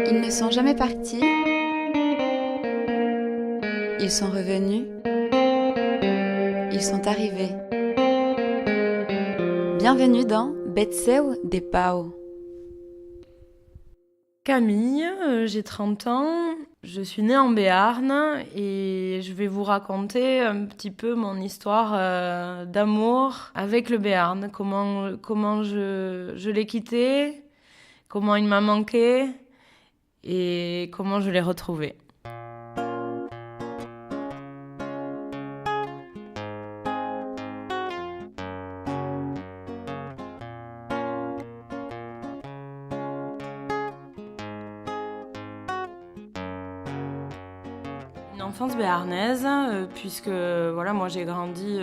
Ils ne sont jamais partis, ils sont revenus, ils sont arrivés. Bienvenue dans Betseu de Pau. Camille, j'ai 30 ans, je suis née en Béarn et je vais vous raconter un petit peu mon histoire d'amour avec le Béarn, comment je l'ai quitté, comment il m'a manqué et comment je l'ai retrouvé. Une enfance béarnaise, puisque voilà, moi j'ai grandi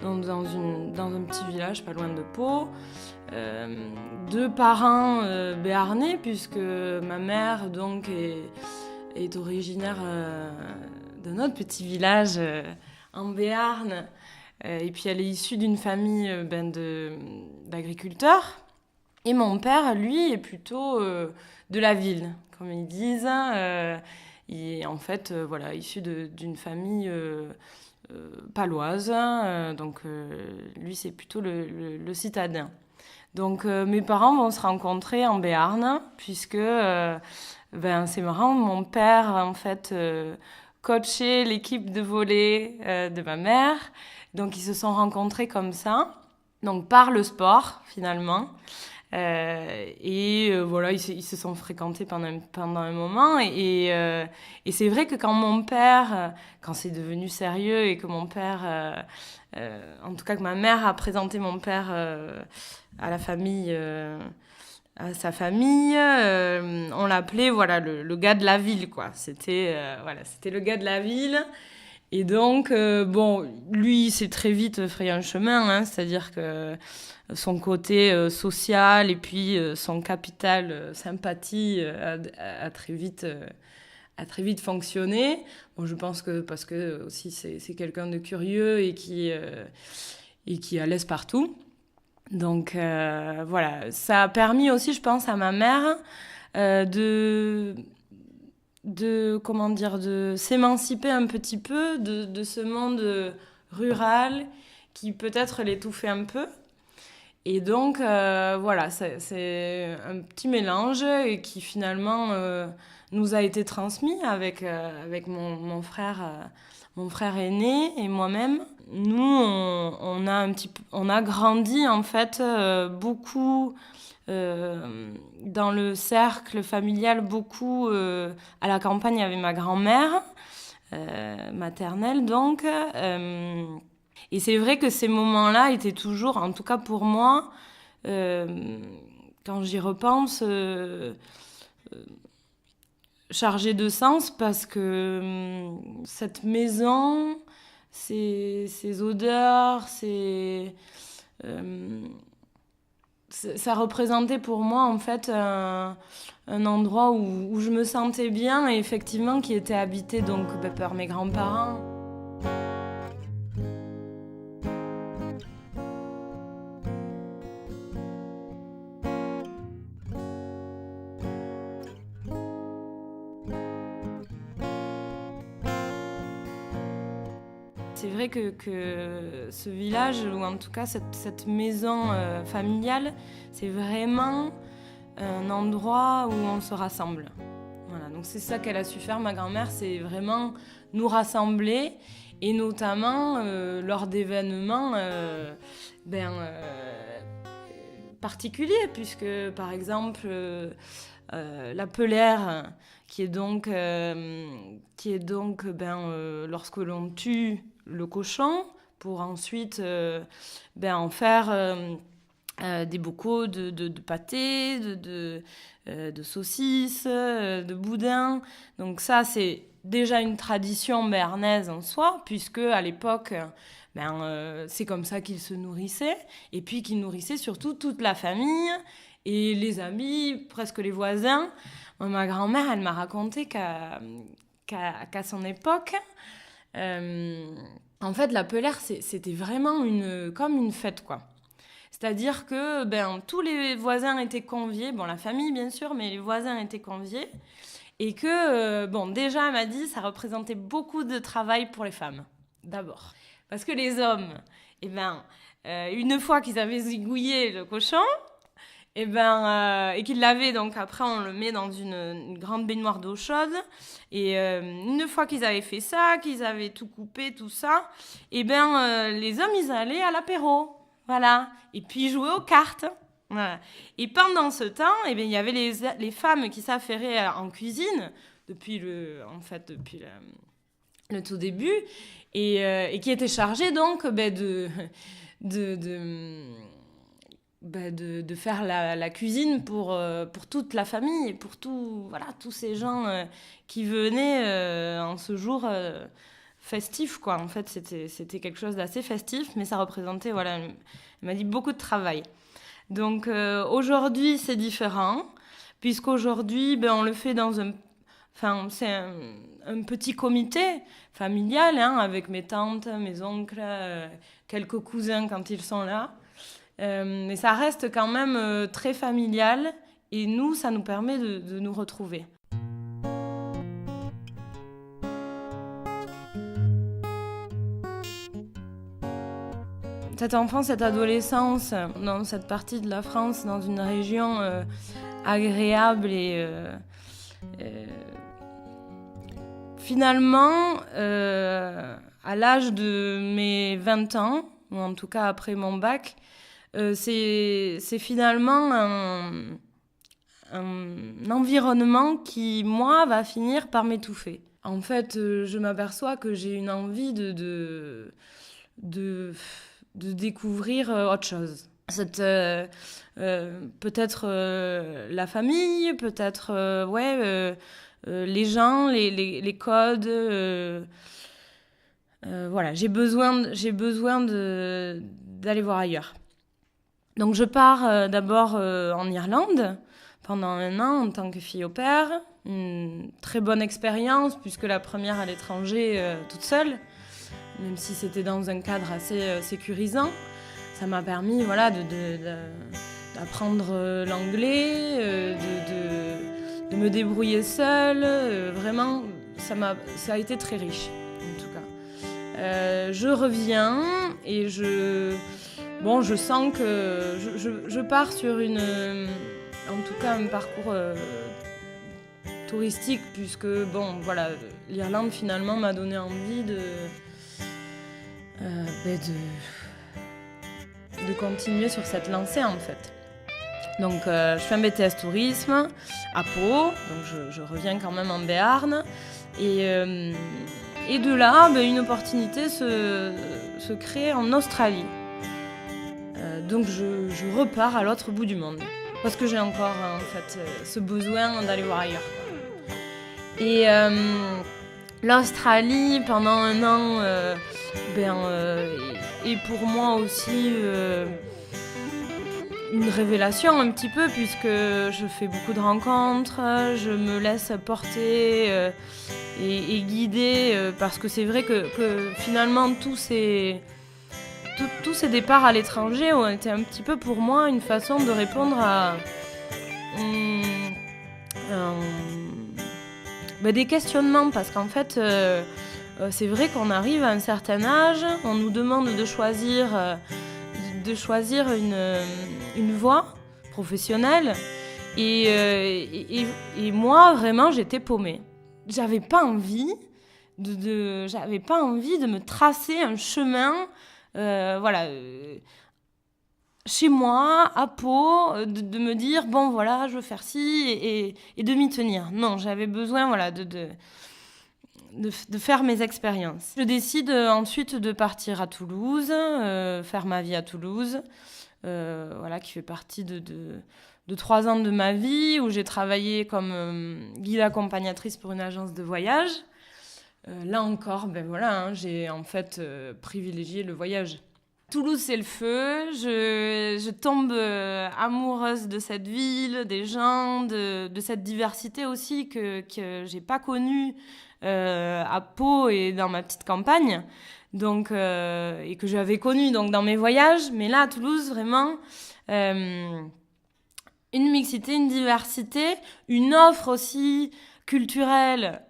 dans un petit village pas loin de Pau. Deux parents béarnais, puisque ma mère donc est originaire d'un autre petit village en Béarn. Et puis elle est issue d'une famille d'agriculteurs. Et mon père, lui, est plutôt de la ville, comme ils disent. Il est en fait voilà, issu d'une famille paloise. Lui, c'est plutôt le citadin. Donc mes parents vont se rencontrer en Béarn, puisque c'est marrant, mon père en fait coachait l'équipe de volley de ma mère. Donc ils se sont rencontrés comme ça, donc par le sport finalement. Voilà, ils se sont fréquentés pendant un moment. Et c'est vrai que quand mon père, quand c'est devenu sérieux et que mon père, en tout cas que ma mère a présenté mon père à la famille, à sa famille, on l'appelait voilà le gars de la ville, quoi. C'était le gars de la ville. Et donc, lui, il s'est très vite frayé un chemin, hein, c'est-à-dire que son côté social et puis son capital sympathie a très vite fonctionné. Bon, je pense que parce que aussi c'est quelqu'un de curieux et qui a l'aise partout. Donc voilà, ça a permis aussi, je pense, à ma mère de s'émanciper un petit peu de ce monde rural qui peut-être l'étouffait un peu. Et donc, voilà, c'est un petit mélange et qui finalement nous a été transmis avec mon frère aîné et moi-même. Nous, on a grandi en fait beaucoup dans le cercle familial, beaucoup à la campagne avec ma grand-mère maternelle donc. Et c'est vrai que ces moments-là étaient toujours, en tout cas pour moi, quand j'y repense, chargés de sens parce que cette maison, ces odeurs, ça représentait pour moi en fait un endroit où je me sentais bien et effectivement qui était habité donc par mes grands-parents. C'est vrai que ce village, ou en tout cas cette maison familiale, c'est vraiment un endroit où on se rassemble. Voilà, donc c'est ça qu'elle a su faire, ma grand-mère, c'est vraiment nous rassembler, et notamment lors d'événements particuliers, puisque par exemple la pelaire, lorsque l'on tue le cochon pour ensuite en faire des bocaux de pâté, de saucisses, de boudin. Donc ça, c'est déjà une tradition béarnaise en soi, puisque à l'époque, c'est comme ça qu'ils se nourrissaient, et puis qu'ils nourrissaient surtout toute la famille et les amis, presque les voisins. Ma grand-mère, elle m'a raconté qu'à son époque, en fait, la pelaire, c'était vraiment comme une fête, quoi. C'est-à-dire que tous les voisins étaient conviés, bon la famille bien sûr, mais les voisins étaient conviés. Et que, déjà, elle m'a dit, ça représentait beaucoup de travail pour les femmes, d'abord. Parce que les hommes, une fois qu'ils avaient zigouillé le cochon, et qu'ils l'avaient, donc après on le met dans une grande baignoire d'eau chaude, et une fois qu'ils avaient fait ça, qu'ils avaient tout coupé, tout ça, les hommes, ils allaient à l'apéro, voilà, et puis jouer aux cartes. Voilà. Et pendant ce temps, il y avait les femmes qui s'affairaient en cuisine depuis le tout début et qui étaient chargées donc de faire la cuisine pour toute la famille et pour tous ces gens qui venaient en ce jour festif, quoi. En fait, c'était quelque chose d'assez festif, mais ça représentait, elle m'a dit, beaucoup de travail. Donc aujourd'hui, c'est différent, puisqu'aujourd'hui, on le fait dans c'est un petit comité familial, avec mes tantes, mes oncles, quelques cousins quand ils sont là. Mais ça reste quand même très familial, et nous, ça nous permet de nous retrouver. Cette enfance, cette adolescence, dans cette partie de la France, dans une région agréable et finalement, à l'âge de mes 20 ans, ou en tout cas après mon bac, c'est finalement un environnement qui, moi, va finir par m'étouffer. En fait, je m'aperçois que j'ai une envie de découvrir autre chose. Peut-être la famille, peut-être les gens, les codes. J'ai besoin d'aller voir ailleurs. Donc je pars d'abord en Irlande pendant 1 an en tant que fille au père. Une très bonne expérience puisque la première à l'étranger toute seule. Même si c'était dans un cadre assez sécurisant, ça m'a permis d'apprendre l'anglais, de me débrouiller seule. Vraiment, ça a été très riche, en tout cas. Je reviens et je sens que je pars sur un parcours touristique, puisque l'Irlande finalement m'a donné envie de continuer sur cette lancée, en fait. Donc je fais un BTS tourisme à Pau, donc je reviens quand même en Béarn, et de là une opportunité se crée en Australie. Donc je repars à l'autre bout du monde, parce que j'ai encore en fait ce besoin d'aller voir ailleurs, quoi. Et l'Australie pendant 1 an et pour moi aussi une révélation un petit peu, puisque je fais beaucoup de rencontres, je me laisse porter et guider, parce que c'est vrai que finalement tous ces départs à l'étranger ont été un petit peu pour moi une façon de répondre à des questionnements, parce qu'en fait c'est vrai qu'on arrive à un certain âge, on nous demande de choisir une voie professionnelle, et moi vraiment j'étais paumée. J'avais pas envie de me tracer un chemin chez moi, à Pau, de me dire je veux faire ci et de m'y tenir. Non, j'avais besoin de faire mes expériences. Je décide ensuite de partir à Toulouse, faire ma vie à Toulouse, qui fait partie de 3 ans de ma vie, où j'ai travaillé comme guide accompagnatrice pour une agence de voyage. Là encore, j'ai en fait privilégié le voyage. Toulouse, c'est le feu. Je tombe amoureuse de cette ville, des gens, de cette diversité aussi que j'ai pas connue à Pau et dans ma petite campagne. Donc, et que j'avais connu donc, dans mes voyages. Mais là, à Toulouse, vraiment, une mixité, une diversité, une offre aussi culturelle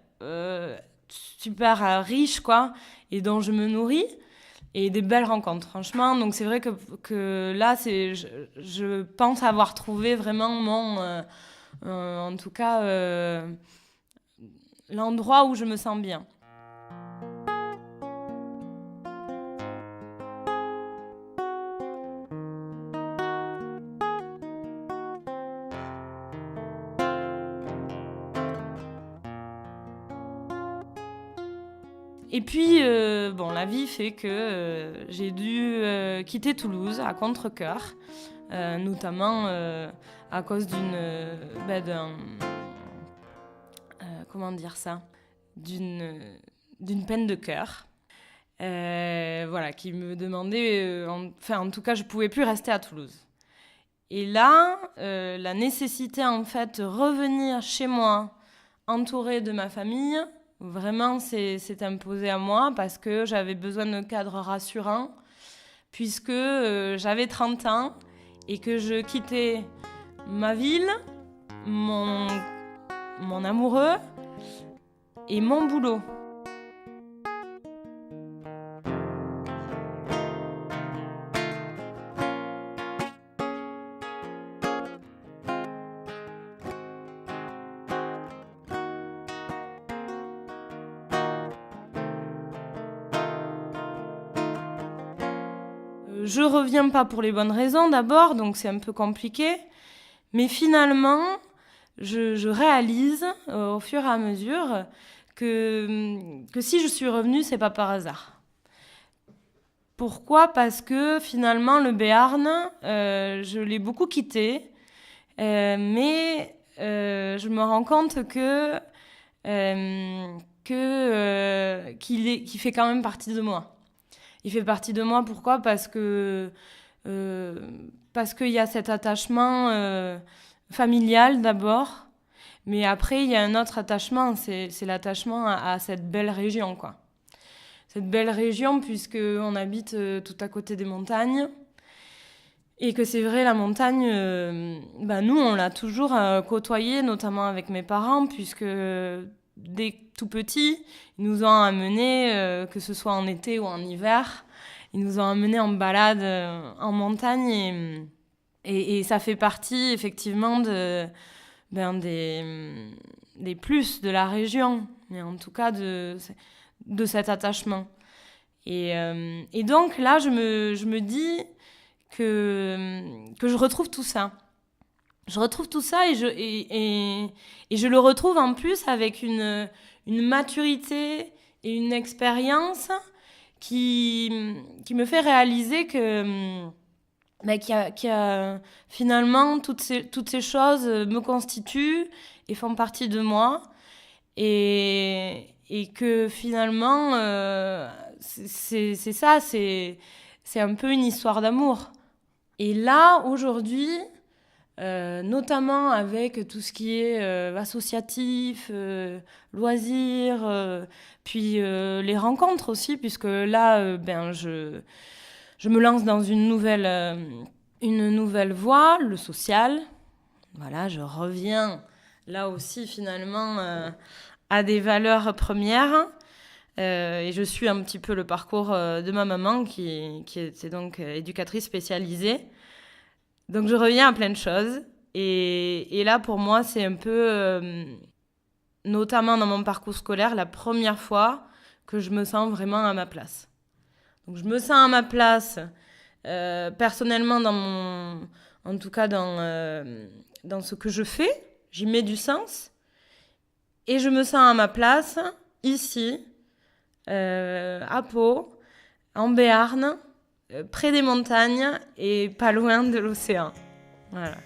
super riche, quoi, et dont je me nourris. Et des belles rencontres, franchement. Donc c'est vrai que là, je pense avoir trouvé vraiment en tout cas, l'endroit où je me sens bien. Et puis, la vie fait que j'ai dû quitter Toulouse à contre-cœur, notamment à cause comment dire ça, d'une peine de cœur, qui me demandait, en tout cas, je pouvais plus rester à Toulouse. Et là, la nécessité, en fait, de revenir chez moi, entourée de ma famille, vraiment, s'est imposé à moi parce que j'avais besoin d'un cadre rassurant, puisque j'avais 30 ans et que je quittais ma ville, mon amoureux et mon boulot. Je reviens pas pour les bonnes raisons d'abord, donc c'est un peu compliqué. Mais finalement, je réalise au fur et à mesure que si je suis revenue, c'est pas par hasard. Pourquoi ? Parce que finalement, le Béarn, je l'ai beaucoup quitté, mais je me rends compte qu'il fait quand même partie de moi. Il fait partie de moi, pourquoi ? Parce qu'il y a cet attachement familial d'abord, mais après il y a un autre attachement, c'est l'attachement à cette belle région, quoi. Cette belle région, puisqu'on habite tout à côté des montagnes, et que c'est vrai, la montagne, nous on l'a toujours côtoyée, notamment avec mes parents, puisque dès tout petits, ils nous ont amenés, que ce soit en été ou en hiver, ils nous ont amenés en balade en montagne et ça fait partie effectivement des plus de la région, mais en tout cas de cet attachement. Et donc là, je me dis que je retrouve tout ça. Je retrouve tout ça et je le retrouve en plus avec une maturité et une expérience qui me fait réaliser qu'il y a finalement toutes ces choses me constituent et font partie de moi et que finalement c'est ça, c'est un peu une histoire d'amour. Et là, aujourd'hui, notamment avec tout ce qui est associatif, loisirs, puis les rencontres aussi, puisque là, je me lance dans une nouvelle voie, le social. Voilà, je reviens là aussi finalement à des valeurs premières. Et je suis un petit peu le parcours de ma maman qui était donc éducatrice spécialisée. Donc je reviens à plein de choses. Et là, pour moi, c'est un peu, notamment dans mon parcours scolaire, la première fois que je me sens vraiment à ma place. Donc je me sens à ma place personnellement en tout cas dans ce que je fais. J'y mets du sens. Et je me sens à ma place ici, à Pau, en Béarn, près des montagnes et pas loin de l'océan. Voilà.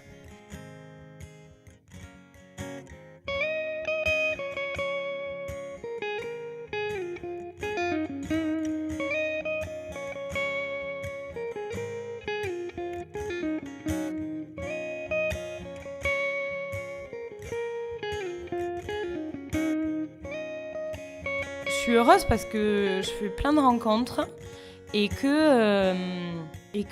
Je suis heureuse parce que je fais plein de rencontres et que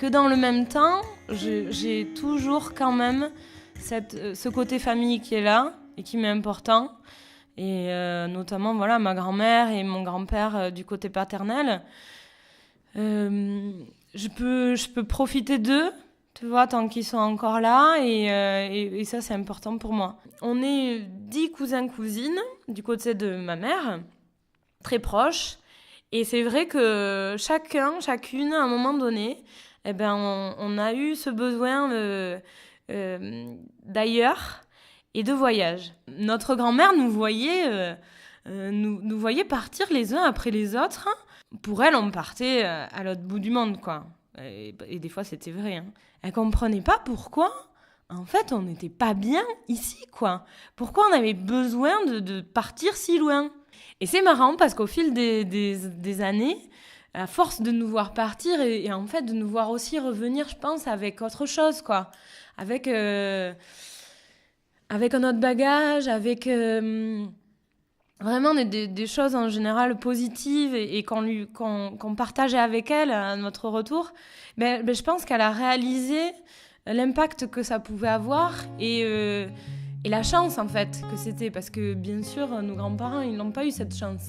dans le même temps, j'ai toujours quand même ce côté famille qui est là et qui m'est important. Et notamment, voilà, ma grand-mère et mon grand-père du côté paternel. Je peux profiter d'eux, tu vois, tant qu'ils sont encore là, et ça, c'est important pour moi. On est 10 cousins-cousines du côté de ma mère, très proches, et c'est vrai que chacune, à un moment donné, eh ben, on a eu ce besoin d'ailleurs et de voyage. Notre grand-mère nous voyait partir les uns après les autres. Pour elle, on partait à l'autre bout du monde, quoi. Et des fois, c'était vrai. Hein. Elle comprenait pas pourquoi, en fait, on n'était pas bien ici, quoi. Pourquoi on avait besoin de partir si loin. Et c'est marrant parce qu'au fil des années, à force de nous voir partir et en fait de nous voir aussi revenir, je pense, avec autre chose, quoi. Avec un autre bagage, avec vraiment des choses en général positives et qu'on partageait avec elle à notre retour, ben, je pense qu'elle a réalisé l'impact que ça pouvait avoir et la chance en fait que c'était, parce que bien sûr nos grands-parents ils n'ont pas eu cette chance.